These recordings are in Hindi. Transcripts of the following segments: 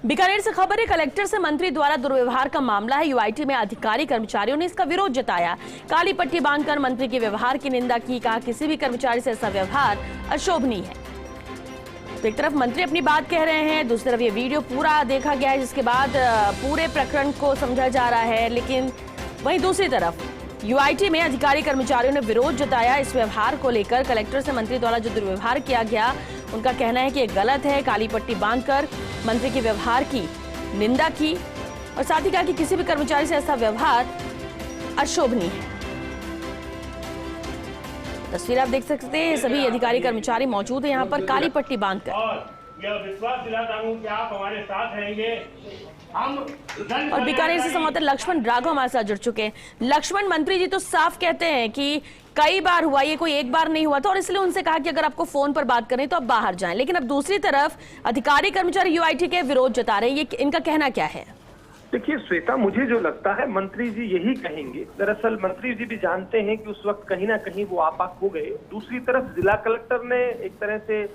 बीकानेर से खबर है, कलेक्टर से मंत्री द्वारा दुर्व्यवहार का मामला है। यूआईटी में अधिकारी कर्मचारियों ने इसका विरोध जताया। काली पट्टी बांधकर मंत्री के व्यवहार की निंदा की। कहा किसी भी कर्मचारी से ऐसा व्यवहार अशोभनीय है। तो एक तरफ मंत्री अपनी बात कह रहे हैं, दूसरी तरफ ये वीडियो पूरा देखा गया है, जिसके बाद पूरे प्रकरण को समझा जा रहा है। लेकिन वहीं दूसरी तरफ यूआईटी में अधिकारी कर्मचारियों ने विरोध जताया। इस व्यवहार को लेकर कलेक्टर से मंत्री द्वारा जो दुर्व्यवहार किया गया, उनका कहना है कि ये गलत है। काली पट्टी बांधकर मंत्री के व्यवहार की निंदा की और साथ ही कहा कि किसी भी कर्मचारी से ऐसा व्यवहार अशोभनीय है। तस्वीर आप देख सकते हैं, सभी अधिकारी कर्मचारी मौजूद है यहाँ पर काली पट्टी बांधकर। यह विश्वास दिलाता हूं कि आप हमारे साथ रहेंगे। और बीकानेर से संवाददाता लक्ष्मण राघव हमारे साथ जुड़ चुके हैं। लक्ष्मण, मंत्री जी तो साफ कहते हैं कि कई बार हुआ, ये कोई एक बार नहीं हुआ था और इसलिए उनसे कहा कि अगर आपको फोन पर बात करें तो आप बाहर जाएं। लेकिन अब दूसरी तरफ अधिकारी कर्मचारी यूआईटी के विरोध जता रहे हैं, ये इनका कहना क्या है? देखिए श्वेता, मुझे जो लगता है मंत्री जी यही कहेंगे। दरअसल मंत्री जी भी जानते हैं कि उस वक्त कहीं ना कहीं वो आपा खो गए। दूसरी तरफ जिला कलेक्टर ने एक तरह से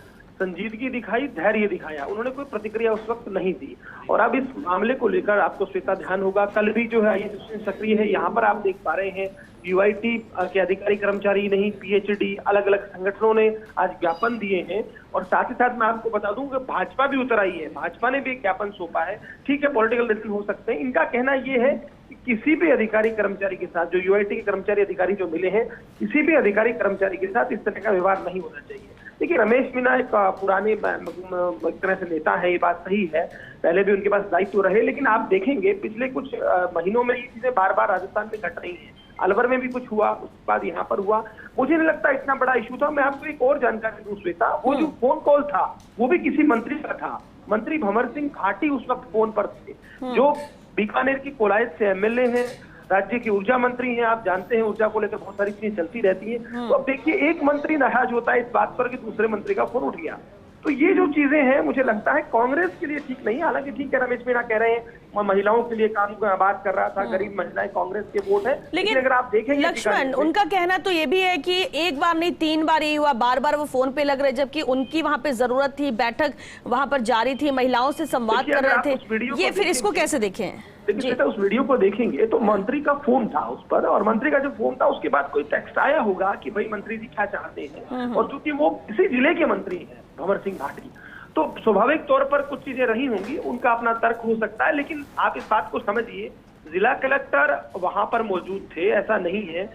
संजीदगी दिखाई, धैर्य दिखाया, उन्होंने कोई प्रतिक्रिया उस वक्त नहीं दी। और अब इस मामले को लेकर आपको श्वेता ध्यान होगा, कल भी जो है आईएएस सक्रिय है। यहाँ पर आप देख पा रहे हैं यूआईटी के अधिकारी कर्मचारी नहीं, पीएचडी, अलग अलग संगठनों ने आज ज्ञापन दिए हैं। और साथ ही साथ मैं आपको बता दूं कि भाजपा भी उतर आई है, भाजपा ने भी एक ज्ञापन सौंपा है। ठीक है, पॉलिटिकल रीजन हो सकते हैं। इनका कहना यह है कि किसी भी अधिकारी कर्मचारी के साथ, जो यूआईटी के कर्मचारी अधिकारी जो मिले हैं, किसी भी अधिकारी कर्मचारी के साथ इस तरह का व्यवहार नहीं होना चाहिए। देखिए रमेश मीणा एक पुराने एक तरह से नेता है, ये बात सही है, पहले भी उनके पास दायित्व रहे। लेकिन आप देखेंगे पिछले कुछ महीनों में ये चीजें बार बार राजस्थान में घट रही हैं। अलवर में भी कुछ हुआ, उसके बाद यहाँ पर हुआ। मुझे नहीं लगता इतना बड़ा इशू था। मैं आपको एक और जानकारी दूं श्वेता, वो जो फोन कॉल था वो भी किसी मंत्री का था। मंत्री भंवर सिंह घाटी उस वक्त फोन पर थे, जो बीकानेर की कोलायत से एमएलए हैं, राज्य की ऊर्जा मंत्री हैं। आप जानते हैं ऊर्जा को लेकर बहुत सारी चीजें चलती रहती हैं। तो अब देखिए एक मंत्री नाराज होता है इस बात पर कि दूसरे मंत्री का फोन उठ गया। तो ये जो चीजें हैं मुझे लगता है कांग्रेस के लिए ठीक नहीं। हालांकि ठीक है, रमेश मीणा कह रहे हैं मैं महिलाओं के लिए काम को बात कर रहा था, गरीब महिलाएं कांग्रेस के वोट है। लेकिन अगर आप देखेंगे लक्ष्मण, उनका कहना तो ये भी है कि एक बार नहीं 3 बार ये हुआ, बार बार वो फोन पे लग रहे, जबकि उनकी वहां पे जरूरत थी, बैठक वहां पर जारी थी, महिलाओं से संवाद कर रहे थे। ये फिर इसको कैसे देखें? देखिए उस वीडियो को देखेंगे तो मंत्री का फोन था उस पर, और मंत्री का जो फोन था उसके बाद कोई टेक्स्ट आया होगा कि भाई मंत्री जी क्या चाहते हैं। और चूंकि वो इसी जिले के मंत्री हैं, भंवर सिंह घाटी, तो स्वाभाविक तौर पर कुछ चीजें रही होंगी, उनका अपना तर्क हो सकता है। लेकिन आप इस बात को समझिए, जिला कलेक्टर वहां पर मौजूद थे, ऐसा नहीं है।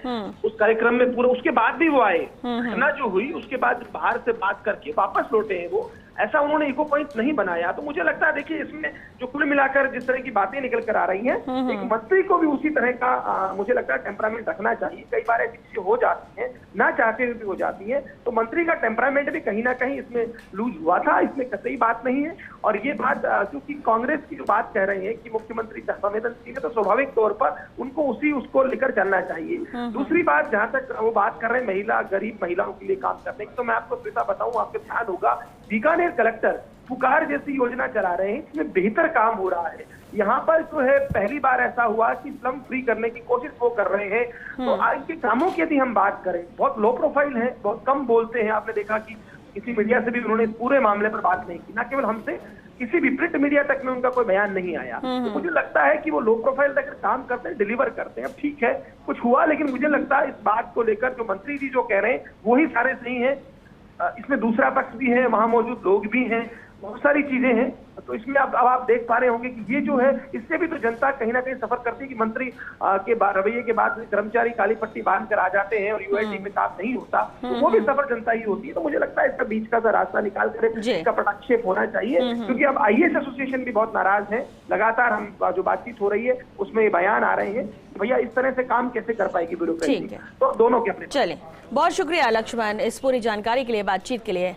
उस कार्यक्रम में पूरा, उसके बाद भी वो आए, घटना जो हुई उसके बाद बाहर से बात करके वापस लौटे हैं वो, ऐसा उन्होंने इको पॉइंट नहीं बनाया। तो मुझे लगता है देखिए इसमें जो कुल मिलाकर जिस तरह की बातें निकल कर आ रही हैं, एक मंत्री को भी उसी तरह का मुझे लगता है टेम्परामेंट रखना चाहिए। कई बार ऐसी चीजें हो जाती हैं, ना चाहते हुए भी हो जाती हैं। तो मंत्री का टेम्परामेंट भी कहीं ना कहीं इसमें लूज हुआ था, इसमें कतई बात नहीं है। और ये बात क्योंकि कांग्रेस की जो बात कह रहे हैं कि मुख्यमंत्री संवेदनशील है, तो स्वाभाविक तौर पर उनको उसको लेकर चलना चाहिए। दूसरी बात, जहां तक वो बात कर रहे हैं महिला, गरीब महिलाओं के लिए काम करने की, तो मैं आपको श्वेता बताऊं, आपके ध्यान होगा बीकानेर कलेक्टर पुकार जैसी योजना चला रहे हैं, इसमें बेहतर काम हो रहा है। यहाँ पर जो है पहली बार ऐसा हुआ कि स्लम फ्री करने की कोशिश वो कर रहे हैं। तो इनके कामों की यदि हम बात करें, बहुत लो प्रोफाइल है, बहुत कम बोलते हैं। आपने देखा कि किसी मीडिया से भी उन्होंने पूरे मामले पर बात नहीं की, ना केवल हमसे, किसी भी प्रिंट मीडिया तक में उनका कोई बयान नहीं आया। तो मुझे लगता है कि वो लो प्रोफाइल तक काम करते हैं, डिलीवर करते हैं। अब ठीक है कुछ हुआ, लेकिन मुझे लगता है इस बात को लेकर जो मंत्री जी जो कह रहे हैं वही सारे सही है। इसमें दूसरा पक्ष भी है, वहां मौजूद लोग भी हैं, बहुत सारी चीजें हैं। तो इसमें अब आप देख पा रहे होंगे कि ये जो है, इससे भी तो जनता कहीं ना कहीं सफर करती है कि मंत्री के रवैये के बाद कर्मचारी काली पट्टी बांध कर आ जाते हैं और यूआईटी में काम नहीं होता, तो वो भी सफर जनता ही होती है। तो मुझे लगता है इसका बीच का सा रास्ता निकाल कर इसका पटाक्षेप होना चाहिए। क्योंकि अब आईएएस एसोसिएशन भी बहुत नाराज है, लगातार हम जो बातचीत हो रही है उसमें बयान आ रहे हैं भैया इस तरह से काम कैसे कर पाएगी ब्यूरोक्रेसी। तो दोनों के अपने। चले, बहुत शुक्रिया लक्ष्मण इस पूरी जानकारी के लिए, बातचीत के लिए।